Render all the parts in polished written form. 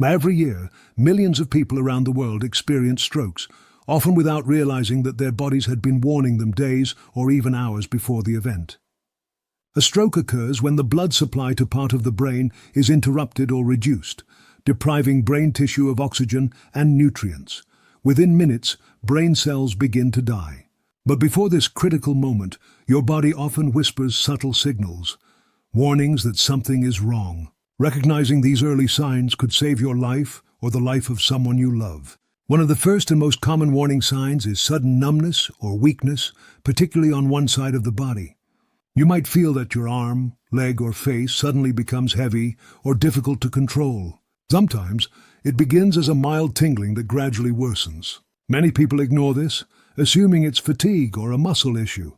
Every year, millions of people around the world experience strokes, often without realizing that their bodies had been warning them days or even hours before the event. A stroke occurs when the blood supply to part of the brain is interrupted or reduced, depriving brain tissue of oxygen and nutrients. Within minutes, brain cells begin to die. But before this critical moment, your body often whispers subtle signals, warnings that something is wrong. Recognizing these early signs could save your life or the life of someone you love. One of the first and most common warning signs is sudden numbness or weakness, particularly on one side of the body. You might feel that your arm, leg, or face suddenly becomes heavy or difficult to control. Sometimes, it begins as a mild tingling that gradually worsens. Many people ignore this, assuming it's fatigue or a muscle issue,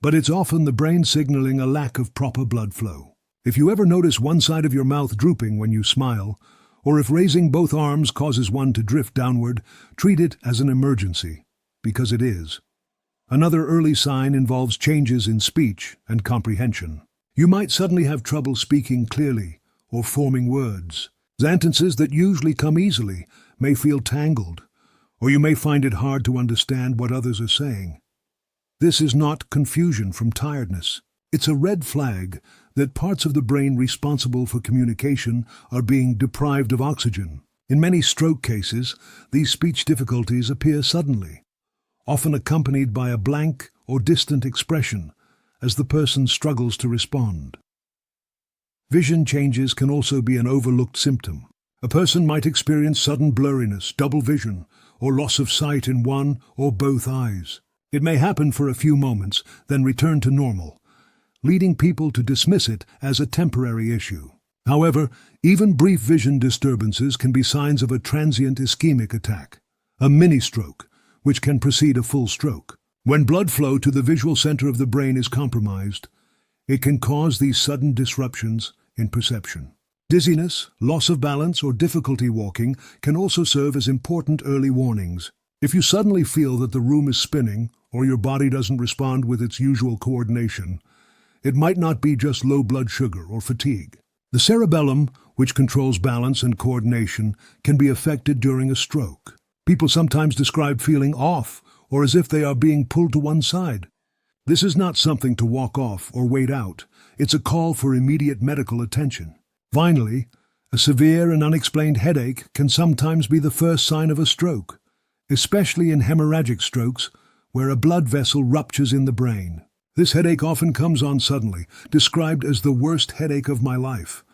but it's often the brain signaling a lack of proper blood flow. If you ever notice one side of your mouth drooping when you smile, or if raising both arms causes one to drift downward, treat it as an emergency, because it is. Another early sign involves changes in speech and comprehension. You might suddenly have trouble speaking clearly or forming words. Sentences that usually come easily may feel tangled, or you may find it hard to understand what others are saying. This is not confusion from tiredness. It's a red flag that parts of the brain responsible for communication are being deprived of oxygen. In many stroke cases, these speech difficulties appear suddenly, often accompanied by a blank or distant expression as the person struggles to respond. Vision changes can also be an overlooked symptom. A person might experience sudden blurriness, double vision, or loss of sight in one or both eyes. It may happen for a few moments, then return to normal, leading people to dismiss it as a temporary issue. However, even brief vision disturbances can be signs of a transient ischemic attack, a mini-stroke, which can precede a full stroke. When blood flow to the visual center of the brain is compromised, it can cause these sudden disruptions in perception. Dizziness, loss of balance, or difficulty walking can also serve as important early warnings. If you suddenly feel that the room is spinning or your body doesn't respond with its usual coordination, it might not be just low blood sugar or fatigue. The cerebellum, which controls balance and coordination, can be affected during a stroke. People sometimes describe feeling off or as if they are being pulled to one side. This is not something to walk off or wait out. It's a call for immediate medical attention. Finally, a severe and unexplained headache can sometimes be the first sign of a stroke, especially in hemorrhagic strokes where a blood vessel ruptures in the brain. This headache often comes on suddenly, described as the worst headache of my life.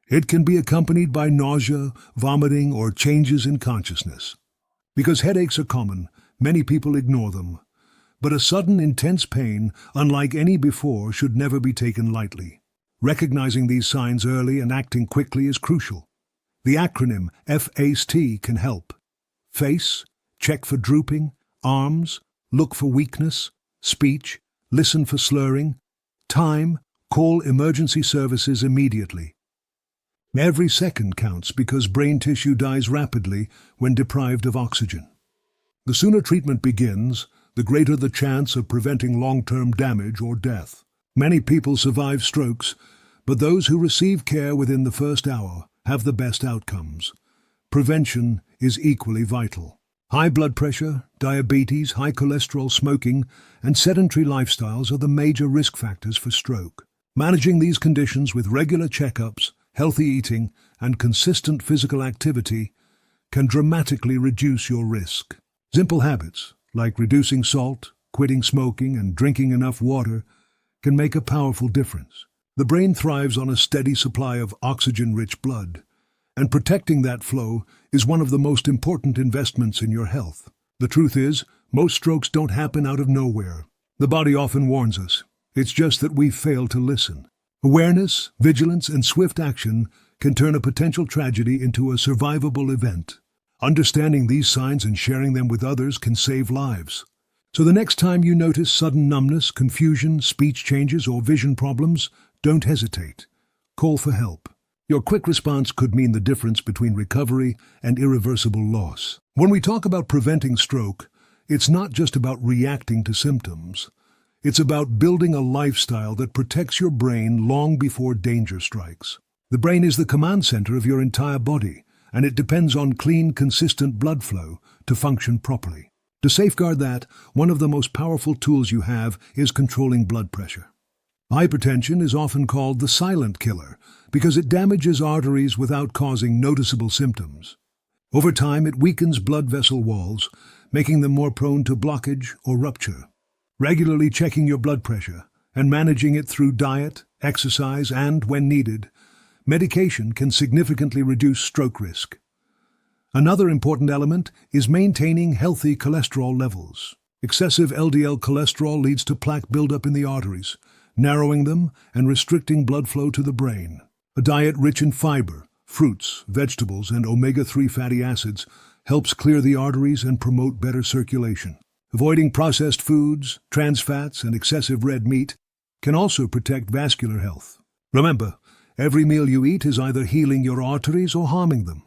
It can be accompanied by nausea, vomiting, or changes in consciousness. Because headaches are common, many people ignore them. But a sudden intense pain, unlike any before, should never be taken lightly. Recognizing these signs early and acting quickly is crucial. The acronym FACE can help. Face, check for drooping; arms, look for weakness; speech, listen for slurring; time, call emergency services immediately. Every second counts because brain tissue dies rapidly when deprived of oxygen. The sooner treatment begins, the greater the chance of preventing long-term damage or death. Many people survive strokes, but those who receive care within the first hour have the best outcomes. Prevention is equally vital. High blood pressure, diabetes, high cholesterol, smoking, and sedentary lifestyles are the major risk factors for stroke. Managing these conditions with regular checkups, healthy eating, and consistent physical activity can dramatically reduce your risk. Simple habits, like reducing salt, quitting smoking, and drinking enough water, can make a powerful difference. The brain thrives on a steady supply of oxygen-rich blood, and protecting that flow is one of the most important investments in your health. The truth is, most strokes don't happen out of nowhere. The body often warns us. It's just that we fail to listen. Awareness, vigilance, and swift action can turn a potential tragedy into a survivable event. Understanding these signs and sharing them with others can save lives. So the next time you notice sudden numbness, confusion, speech changes, or vision problems, don't hesitate. Call for help. Your quick response could mean the difference between recovery and irreversible loss. When we talk about preventing stroke, it's not just about reacting to symptoms. It's about building a lifestyle that protects your brain long before danger strikes. The brain is the command center of your entire body, and it depends on clean, consistent blood flow to function properly. To safeguard that, one of the most powerful tools you have is controlling blood pressure. Hypertension is often called the silent killer because it damages arteries without causing noticeable symptoms. Over time, it weakens blood vessel walls, making them more prone to blockage or rupture. Regularly checking your blood pressure and managing it through diet, exercise, and, when needed, medication can significantly reduce stroke risk. Another important element is maintaining healthy cholesterol levels. Excessive LDL cholesterol leads to plaque buildup in the arteries, narrowing them and restricting blood flow to the brain. A diet rich in fiber, fruits, vegetables, and omega-3 fatty acids helps clear the arteries and promote better circulation. Avoiding processed foods, trans fats, and excessive red meat can also protect vascular health. Remember, every meal you eat is either healing your arteries or harming them.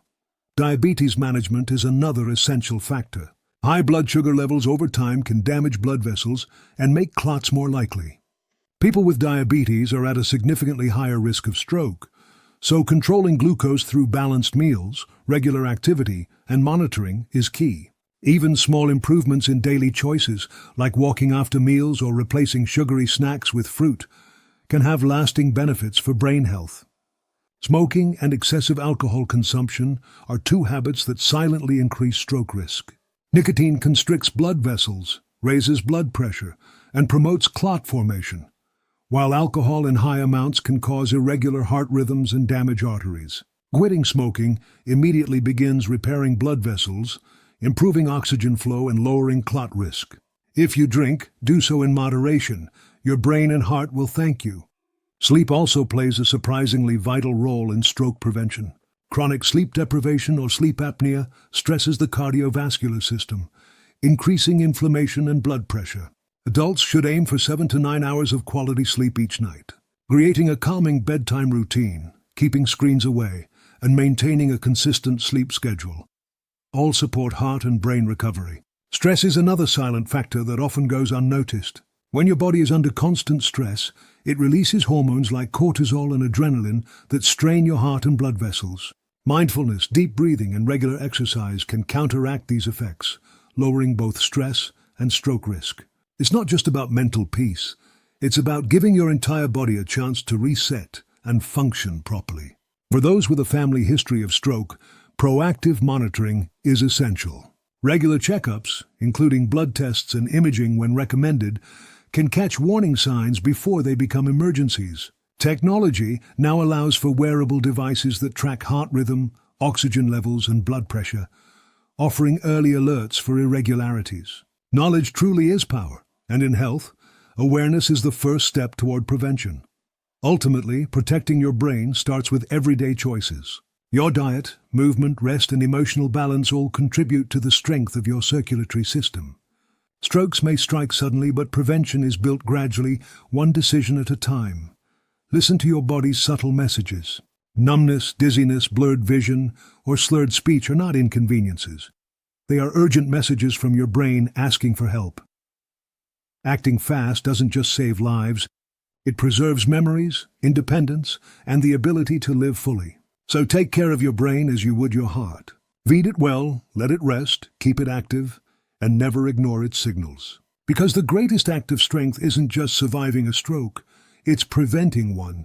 Diabetes management is another essential factor. High blood sugar levels over time can damage blood vessels and make clots more likely. People with diabetes are at a significantly higher risk of stroke, so controlling glucose through balanced meals, regular activity, and monitoring is key. Even small improvements in daily choices, like walking after meals or replacing sugary snacks with fruit, can have lasting benefits for brain health. Smoking and excessive alcohol consumption are two habits that silently increase stroke risk. Nicotine constricts blood vessels, raises blood pressure, and promotes clot formation, while alcohol in high amounts can cause irregular heart rhythms and damage arteries. Quitting smoking immediately begins repairing blood vessels, improving oxygen flow, and lowering clot risk. If you drink, do so in moderation. Your brain and heart will thank you. Sleep also plays a surprisingly vital role in stroke prevention. Chronic sleep deprivation or sleep apnea stresses the cardiovascular system, increasing inflammation and blood pressure. Adults should aim for 7 to 9 hours of quality sleep each night. Creating a calming bedtime routine, keeping screens away, and maintaining a consistent sleep schedule all support heart and brain recovery. Stress is another silent factor that often goes unnoticed. When your body is under constant stress, it releases hormones like cortisol and adrenaline that strain your heart and blood vessels. Mindfulness, deep breathing, and regular exercise can counteract these effects, lowering both stress and stroke risk. It's not just about mental peace. It's about giving your entire body a chance to reset and function properly. For those with a family history of stroke, proactive monitoring is essential. Regular checkups, including blood tests and imaging when recommended, can catch warning signs before they become emergencies. Technology now allows for wearable devices that track heart rhythm, oxygen levels, and blood pressure, offering early alerts for irregularities. Knowledge truly is power, and in health, awareness is the first step toward prevention. Ultimately, protecting your brain starts with everyday choices. Your diet, movement, rest, and emotional balance all contribute to the strength of your circulatory system. Strokes may strike suddenly, but prevention is built gradually, one decision at a time. Listen to your body's subtle messages. Numbness, dizziness, blurred vision, or slurred speech are not inconveniences. They are urgent messages from your brain asking for help. Acting fast doesn't just save lives, it preserves memories, independence, and the ability to live fully. So take care of your brain as you would your heart. Feed it well, let it rest, keep it active, and never ignore its signals. Because the greatest act of strength isn't just surviving a stroke, it's preventing one.